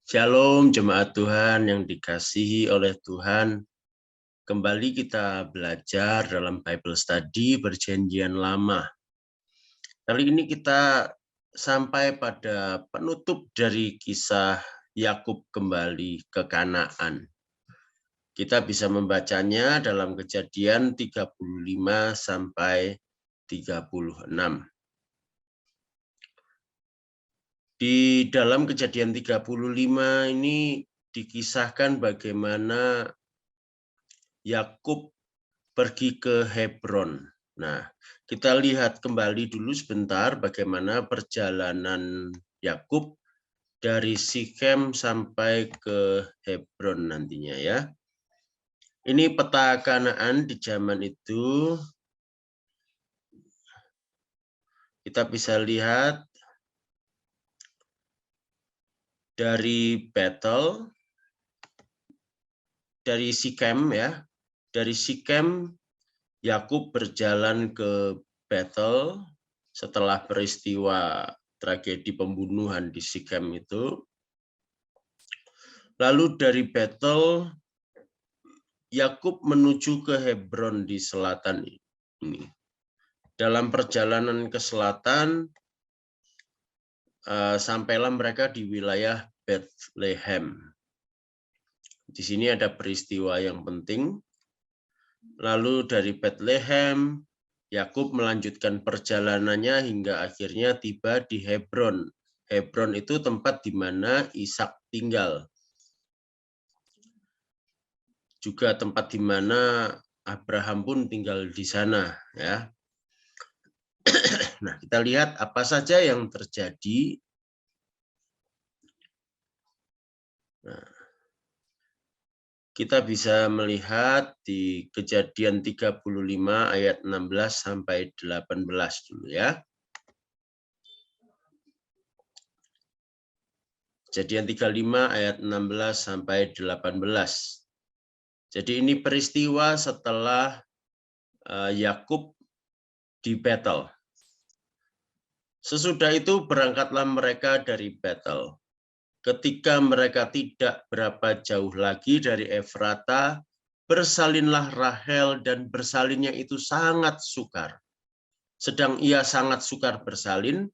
Shalom jemaat Tuhan yang dikasihi oleh Tuhan. Kembali kita belajar dalam Bible Study Perjanjian Lama. Kali ini kita sampai pada penutup dari kisah Yakub kembali ke Kanaan. Kita bisa membacanya dalam Kejadian 35 sampai 36. Di dalam Kejadian 35 ini dikisahkan bagaimana Yakub pergi ke Hebron. Nah, kita lihat kembali dulu sebentar bagaimana perjalanan Yakub dari Sikem sampai ke Hebron nantinya ya. Ini peta Kanaan di zaman itu. Kita bisa lihat dari Bethel, dari Sikem ya. Dari Sikem Yakub berjalan ke Bethel setelah peristiwa tragedi pembunuhan di Sikem itu. Lalu dari Bethel Yakub menuju ke Hebron di selatan ini. Dalam perjalanan ke selatan sampailah mereka di wilayah Bethlehem. Di sini ada peristiwa yang penting. Lalu dari Bethlehem Yakub melanjutkan perjalanannya hingga akhirnya tiba di Hebron. Hebron itu tempat di mana Ishak tinggal. Juga tempat di mana Abraham pun tinggal di sana, ya. Nah, kita lihat apa saja yang terjadi. Nah, kita bisa melihat di Kejadian 35 ayat 16 sampai 18 dulu ya. Kejadian 35 ayat 16 sampai 18. Jadi ini peristiwa setelah Yakub di Bethel. Sesudah itu berangkatlah mereka dari Bethel. Ketika mereka tidak berapa jauh lagi dari Efrata, bersalinlah Rahel dan bersalinnya itu sangat sukar. Sedang ia sangat sukar bersalin,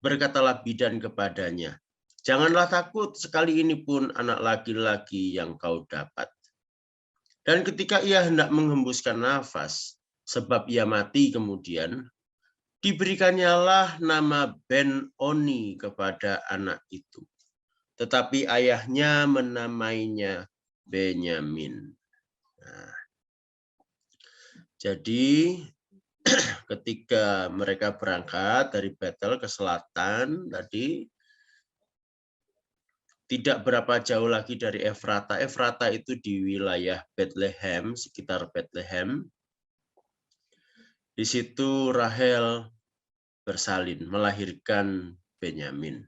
berkatalah bidan kepadanya, "Janganlah takut, sekali ini pun anak laki-laki yang kau dapat." Dan ketika ia hendak menghembuskan nafas, sebab ia mati kemudian, diberikannya nama Ben-Oni kepada anak itu. Tetapi ayahnya menamainya Benyamin. Nah, jadi ketika mereka berangkat dari Bethel ke selatan tadi, tidak berapa jauh lagi dari Efrata. Efrata itu di wilayah Bethlehem, sekitar Bethlehem. Di situ Rahel bersalin, melahirkan Benyamin.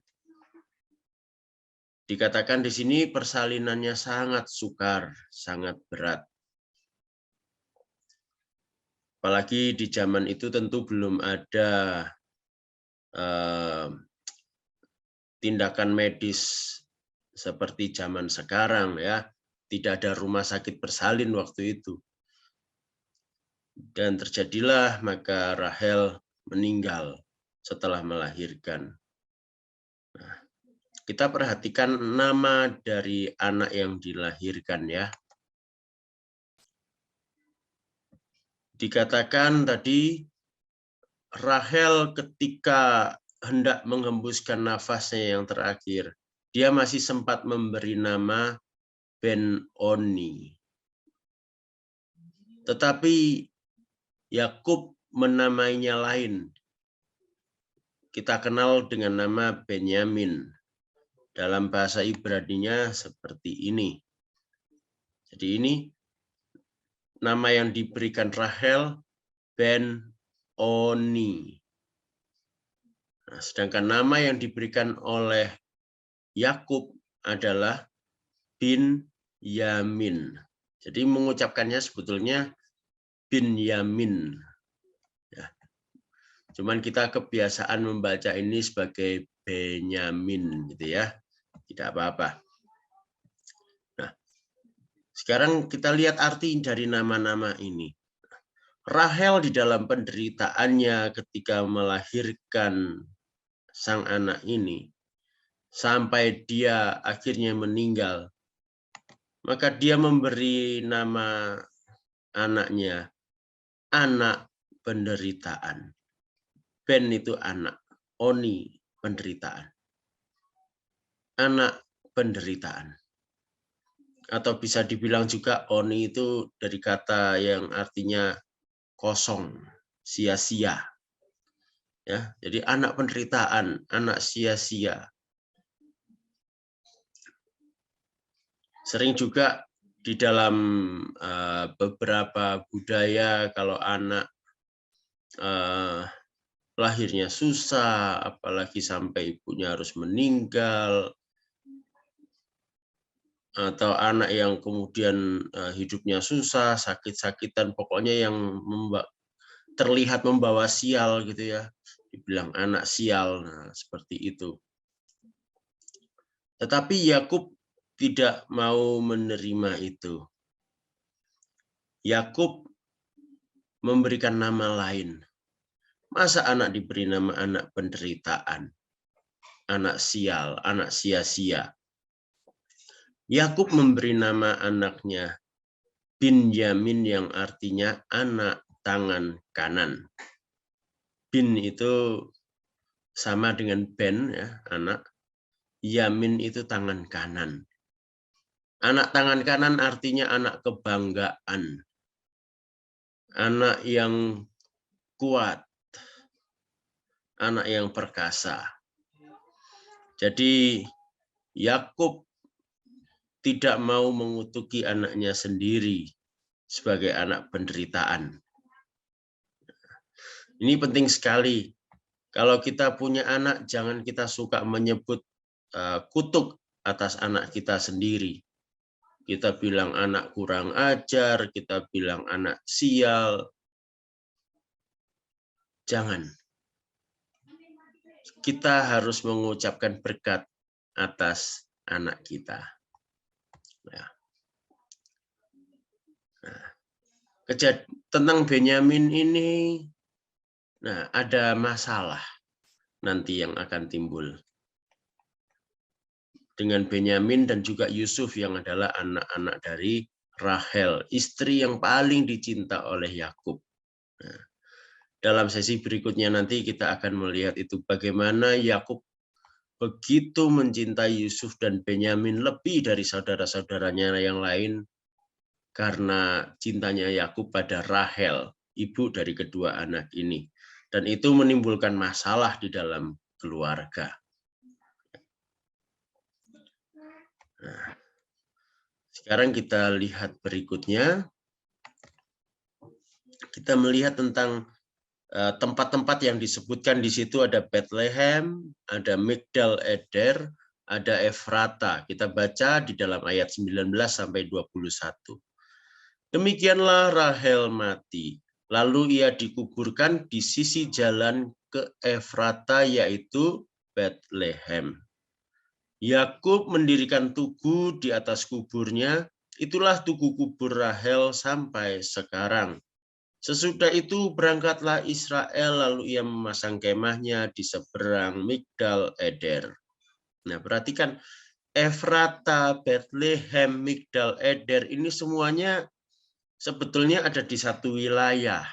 Dikatakan di sini persalinannya sangat sukar, sangat berat. Apalagi di zaman itu tentu belum ada tindakan medis seperti zaman sekarang ya. Tidak ada rumah sakit bersalin waktu itu. Dan terjadilah maka Rahel meninggal setelah melahirkan. Nah, kita perhatikan nama dari anak yang dilahirkan ya. Dikatakan tadi Rahel ketika hendak menghembuskan nafasnya yang terakhir, dia masih sempat memberi nama Ben-Oni. Tetapi Yakub menamainya lain. Kita kenal dengan nama Benyamin. Dalam bahasa Ibrani-nya seperti ini. Jadi ini nama yang diberikan Rahel Ben-Oni. Nah, sedangkan nama yang diberikan oleh Yakub adalah Binyamin. Jadi mengucapkannya sebetulnya Binyamin. Ya. Cuman kita kebiasaan membaca ini sebagai Benyamin gitu ya. Tidak apa-apa. Sekarang kita lihat arti dari nama-nama ini. Rahel di dalam penderitaannya ketika melahirkan sang anak ini, sampai dia akhirnya meninggal, maka dia memberi nama anaknya anak penderitaan. Ben itu anak, Oni penderitaan. Anak penderitaan. Atau bisa dibilang juga Oni itu dari kata yang artinya kosong, sia-sia. Ya, jadi anak penderitaan, anak sia-sia. Sering juga di dalam beberapa budaya kalau anak lahirnya susah, apalagi sampai ibunya harus meninggal, atau anak yang kemudian hidupnya susah, sakit-sakitan, pokoknya yang terlihat membawa sial gitu ya, dibilang anak sial, nah, seperti itu. Tetapi Yakub tidak mau menerima itu. Yakub memberikan nama lain. Masa anak diberi nama anak penderitaan, anak sial, anak sia-sia. Yakub memberi nama anaknya Binyamin yang artinya anak tangan kanan. Bin itu sama dengan Ben ya, anak. Yamin itu tangan kanan. Anak tangan kanan artinya anak kebanggaan. Anak yang kuat. Anak yang perkasa. Jadi Yakub tidak mau mengutuki anaknya sendiri sebagai anak penderitaan. Ini penting sekali. Kalau kita punya anak, jangan kita suka menyebut kutuk atas anak kita sendiri. Kita bilang anak kurang ajar, kita bilang anak sial. Jangan. Kita harus mengucapkan berkat atas anak kita. Nah, tentang Benyamin ini, nah ada masalah nanti yang akan timbul dengan Benyamin dan juga Yusuf yang adalah anak-anak dari Rahel, istri yang paling dicinta oleh Yakub. Nah, dalam sesi berikutnya nanti kita akan melihat itu bagaimana Yakub begitu mencintai Yusuf dan Benyamin lebih dari saudara-saudaranya yang lain karena cintanya Yakub pada Rahel, ibu dari kedua anak ini. Dan itu menimbulkan masalah di dalam keluarga. Nah, sekarang kita lihat berikutnya. Kita melihat tentang tempat-tempat yang disebutkan di situ. Ada Bethlehem, ada Migdal Eder, ada Efrata. Kita baca di dalam ayat 19 sampai 21. Demikianlah Rahel mati. Lalu ia dikuburkan di sisi jalan ke Efrata, yaitu Bethlehem. Yakub mendirikan tugu di atas kuburnya. Itulah tugu kubur Rahel sampai sekarang. Sesudah itu berangkatlah Israel, lalu ia memasang kemahnya di seberang Migdal Eder. Nah, perhatikan Efrata, Bethlehem, Migdal Eder ini semuanya sebetulnya ada di satu wilayah,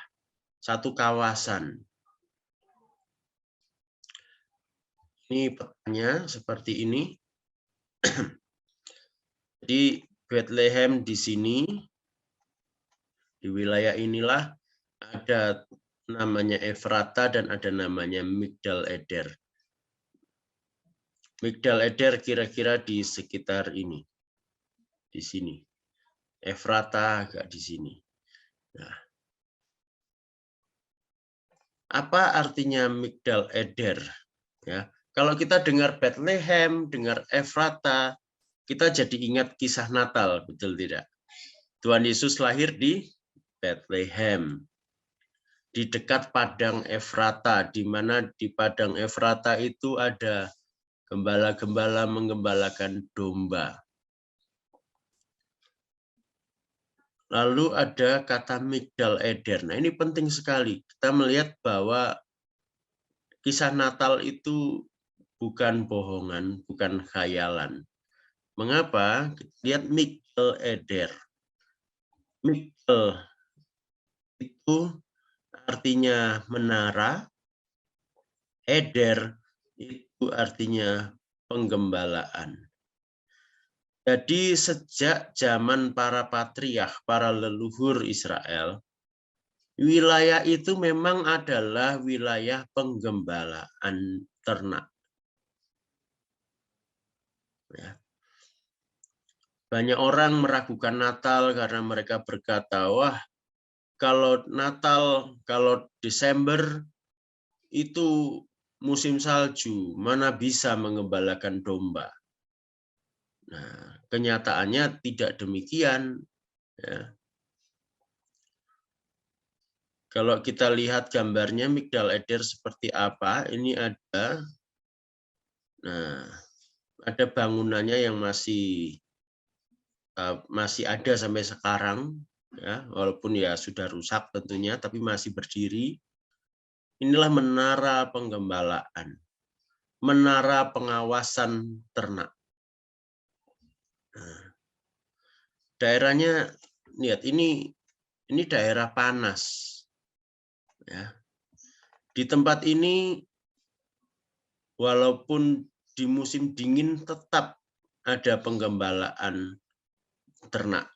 satu kawasan. Ini petanya seperti ini. Jadi Bethlehem di sini, di wilayah inilah ada namanya Efrata dan ada namanya Migdal Eder. Migdal Eder kira-kira di sekitar ini, di sini. Efrata agak di sini. Nah, apa artinya Migdal Eder? Ya, kalau kita dengar Bethlehem, dengar Efrata, kita jadi ingat kisah Natal, betul tidak? Tuhan Yesus lahir di Bethlehem, di dekat padang Efrata, di mana di padang Efrata itu ada gembala-gembala menggembalakan domba. Lalu ada kata Migdal Eder. Nah, ini penting sekali. Kita melihat bahwa kisah Natal itu bukan bohongan, bukan khayalan. Mengapa? Lihat Migdal Eder. Migdal itu artinya menara, Eder itu artinya penggembalaan. Jadi sejak zaman para patriark, para leluhur Israel, wilayah itu memang adalah wilayah penggembalaan ternak. Ya. Banyak orang meragukan Natal karena mereka berkata, wah kalau Natal, kalau Desember itu musim salju, mana bisa mengembalakan domba. Nah, kenyataannya tidak demikian. Ya. Kalau kita lihat gambarnya Migdal Eder seperti apa, ini ada, nah, ada bangunannya yang masih ada sampai sekarang, ya, walaupun ya sudah rusak tentunya, tapi masih berdiri. Inilah menara penggembalaan, menara pengawasan ternak. Nah, daerahnya, lihat ini daerah panas. Ya. Di tempat ini, walaupun di musim dingin tetap ada penggembalaan ternak,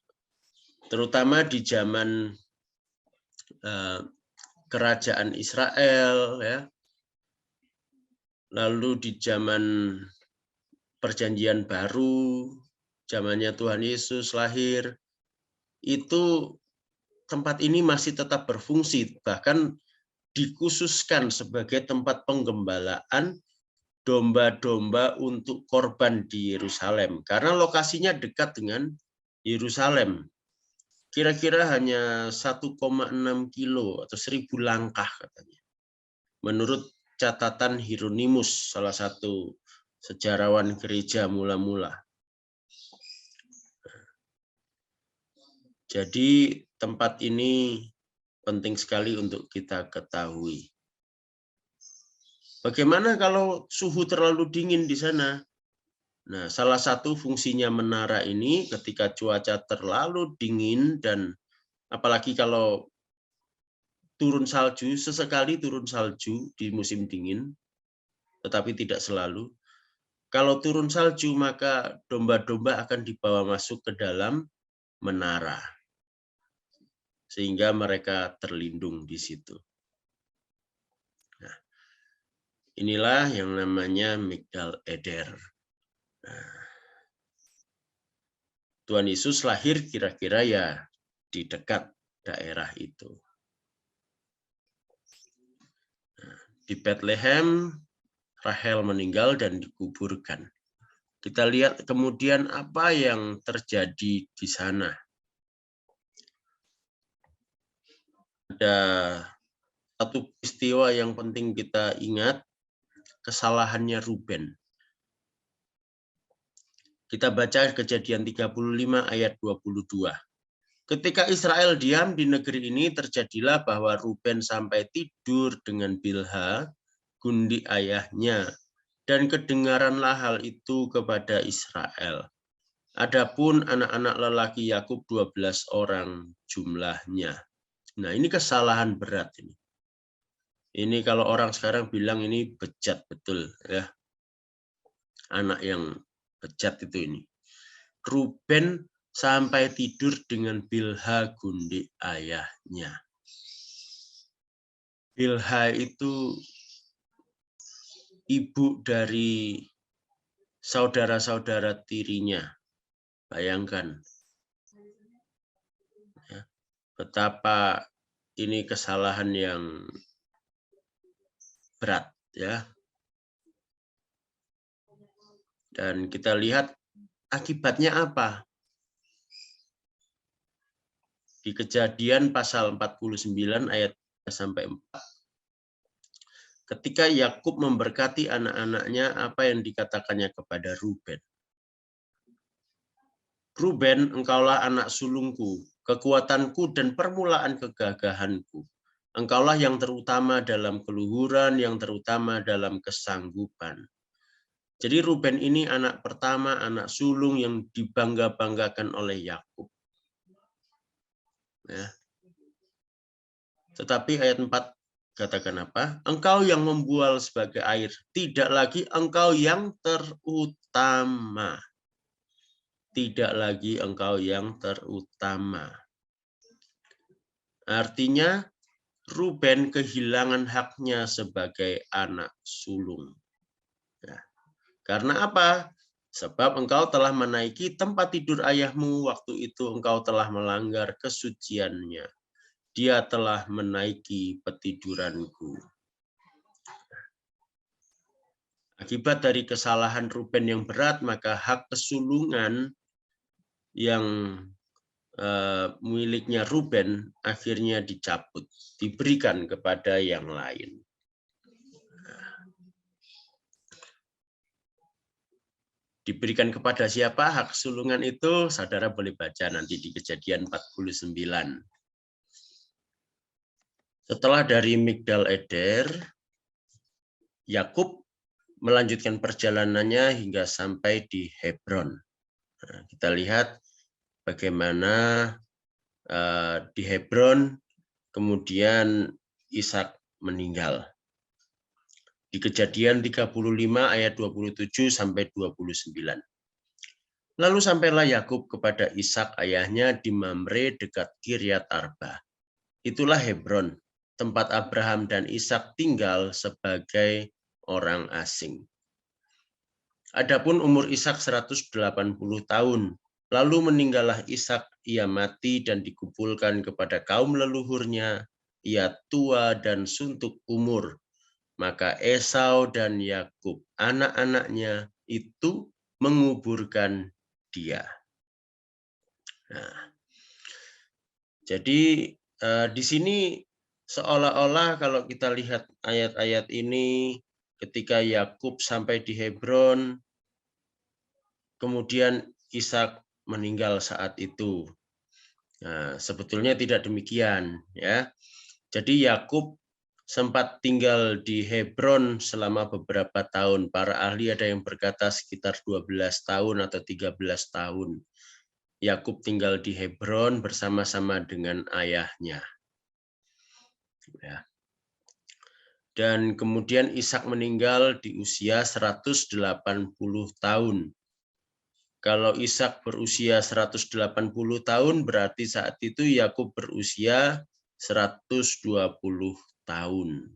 terutama di zaman kerajaan Israel, ya. Lalu di zaman Perjanjian Baru, zamannya Tuhan Yesus lahir, itu tempat ini masih tetap berfungsi, bahkan dikhususkan sebagai tempat penggembalaan domba-domba untuk korban di Yerusalem, karena lokasinya dekat dengan Yerusalem. Kira-kira hanya 1,6 kilo atau 1.000 langkah katanya. Menurut catatan Hieronymus, salah satu sejarawan gereja mula-mula. Jadi tempat ini penting sekali untuk kita ketahui. Bagaimana kalau suhu terlalu dingin di sana? Nah, salah satu fungsinya menara ini ketika cuaca terlalu dingin dan apalagi kalau turun salju, sesekali turun salju di musim dingin, tetapi tidak selalu. Kalau turun salju, maka domba-domba akan dibawa masuk ke dalam menara, sehingga mereka terlindung di situ. Nah, inilah yang namanya Migdal Eder. Nah, Tuhan Yesus lahir kira-kira ya di dekat daerah itu. Nah, di Bethlehem, Rahel meninggal dan dikuburkan. Kita lihat kemudian apa yang terjadi di sana. Ada satu peristiwa yang penting kita ingat, kesalahannya Ruben. Kita baca Kejadian 35 ayat 22. Ketika Israel diam di negeri ini, terjadilah bahwa Ruben sampai tidur dengan Bilha, gundi ayahnya, dan kedengaranlah hal itu kepada Israel. Adapun anak-anak lelaki Yakub 12 orang jumlahnya. Nah, ini kesalahan berat ini. Ini kalau orang sekarang bilang ini bejat betul, ya. Anak yang bejat itu ini. Ruben sampai tidur dengan Bilha, gundi ayahnya. Bilha itu ibu dari saudara-saudara tirinya. Bayangkan ya, betapa ini kesalahan yang berat, ya. Dan kita lihat akibatnya apa. Di Kejadian pasal 49 ayat 3-4. Ketika Yakub memberkati anak-anaknya, apa yang dikatakannya kepada Ruben? Ruben, engkaulah anak sulungku, kekuatanku dan permulaan kegagahanku. Engkaulah yang terutama dalam keluhuran, yang terutama dalam kesanggupan. Jadi Ruben ini anak pertama, anak sulung yang dibangga-banggakan oleh Yakub. Ya. Tetapi ayat 4 katakan apa? Engkau yang membual sebagai air, tidak lagi engkau yang terutama. Tidak lagi engkau yang terutama. Artinya Ruben kehilangan haknya sebagai anak sulung. Ya. Karena apa? Sebab engkau telah menaiki tempat tidur ayahmu, waktu itu engkau telah melanggar kesuciannya. Dia telah menaiki petiduranku. Akibat dari kesalahan Ruben yang berat, maka hak kesulungan yang miliknya Ruben akhirnya dicabut, diberikan kepada yang lain. Diberikan kepada siapa hak kesulungan itu? Saudara boleh baca nanti di Kejadian 49. Setelah dari Migdal Eder, Yakub melanjutkan perjalanannya hingga sampai di Hebron. Nah, kita lihat bagaimana di Hebron kemudian Ishak meninggal. Di Kejadian 35 ayat 27 sampai 29. Lalu sampailah Yakub kepada Ishak ayahnya di Mamre dekat Kiryat Arba. Itulah Hebron, tempat Abraham dan Ishak tinggal sebagai orang asing. Adapun umur Ishak 180 tahun. Lalu meninggallah Ishak, ia mati dan dikumpulkan kepada kaum leluhurnya. Ia tua dan suntuk umur. Maka Esau dan Yakub, anak-anaknya itu menguburkan dia. Nah, jadi di sini seolah-olah kalau kita lihat ayat-ayat ini, ketika Yakub sampai di Hebron, kemudian Ishak meninggal saat itu. Nah, sebetulnya tidak demikian, ya. Jadi Yakub sempat tinggal di Hebron selama beberapa tahun. Para ahli ada yang berkata sekitar 12 tahun atau 13 tahun. Yakub tinggal di Hebron bersama-sama dengan ayahnya. Ya. Dan kemudian Ishak meninggal di usia 180 tahun. Kalau Ishak berusia 180 tahun, berarti saat itu Yakub berusia 120 tahun.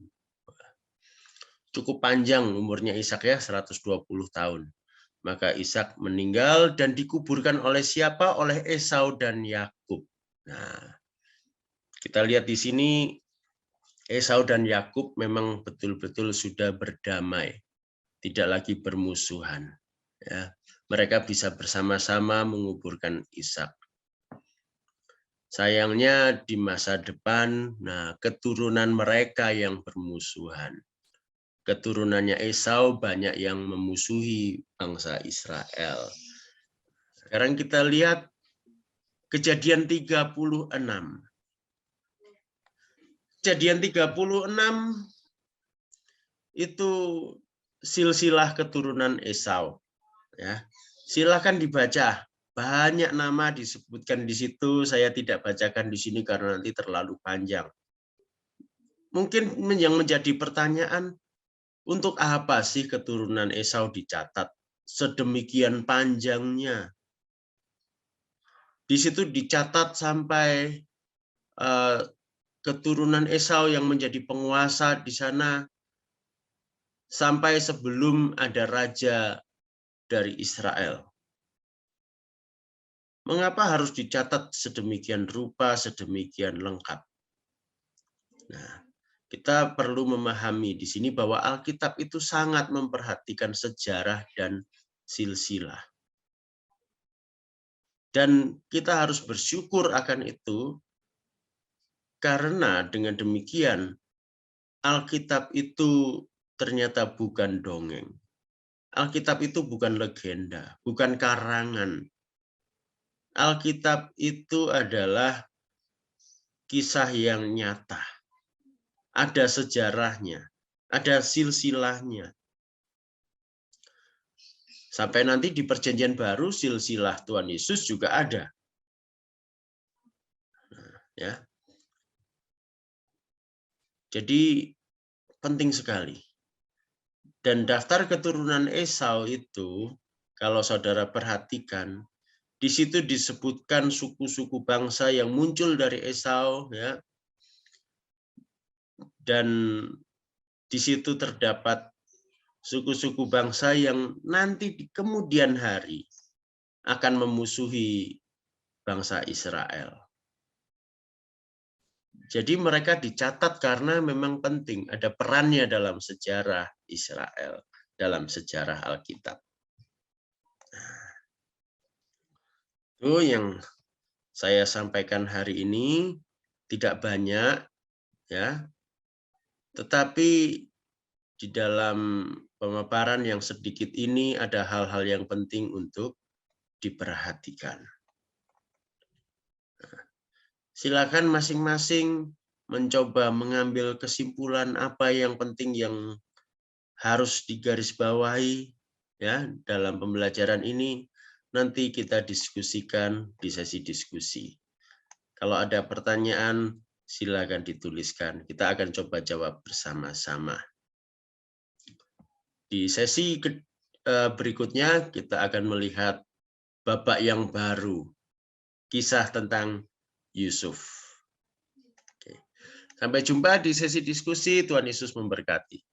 Cukup panjang umurnya Ishak ya, 120 tahun. Maka Ishak meninggal dan dikuburkan oleh siapa? Oleh Esau dan Yakub. Nah, kita lihat di sini Esau dan Yakub memang betul-betul sudah berdamai, tidak lagi bermusuhan. Ya, mereka bisa bersama-sama menguburkan Ishak. Sayangnya di masa depan, nah keturunan mereka yang bermusuhan. Keturunannya Esau banyak yang memusuhi bangsa Israel. Sekarang kita lihat Kejadian 36. Kejadian 36 itu silsilah keturunan Esau. Ya, silakan dibaca. Banyak nama disebutkan di situ. Saya tidak bacakan di sini karena nanti terlalu panjang. Mungkin yang menjadi pertanyaan, untuk apa sih keturunan Esau dicatat sedemikian panjangnya? Di situ dicatat sampai keturunan Esau yang menjadi penguasa di sana sampai sebelum ada raja dari Israel. Mengapa harus dicatat sedemikian rupa, sedemikian lengkap? Nah, kita perlu memahami di sini bahwa Alkitab itu sangat memperhatikan sejarah dan silsilah. Dan kita harus bersyukur akan itu, karena dengan demikian Alkitab itu ternyata bukan dongeng. Alkitab itu bukan legenda, bukan karangan. Alkitab itu adalah kisah yang nyata. Ada sejarahnya, ada silsilahnya. Sampai nanti di Perjanjian Baru, silsilah Tuhan Yesus juga ada. Ya. Jadi penting sekali. Dan daftar keturunan Esau itu, kalau saudara perhatikan, di situ disebutkan suku-suku bangsa yang muncul dari Esau, ya. Dan di situ terdapat suku-suku bangsa yang nanti di kemudian hari akan memusuhi bangsa Israel. Jadi mereka dicatat karena memang penting, ada perannya dalam sejarah Israel, dalam sejarah Alkitab. Itu yang saya sampaikan hari ini, tidak banyak, ya, tetapi di dalam pemaparan yang sedikit ini ada hal-hal yang penting untuk diperhatikan. Silakan masing-masing mencoba mengambil kesimpulan apa yang penting yang harus digarisbawahi, ya, dalam pembelajaran ini. Nanti kita diskusikan di sesi diskusi. Kalau ada pertanyaan, silakan dituliskan. Kita akan coba jawab bersama-sama. Di sesi berikutnya kita akan melihat babak yang baru, kisah tentang Yusuf. Oke. Sampai jumpa di sesi diskusi. Tuhan Yesus memberkati.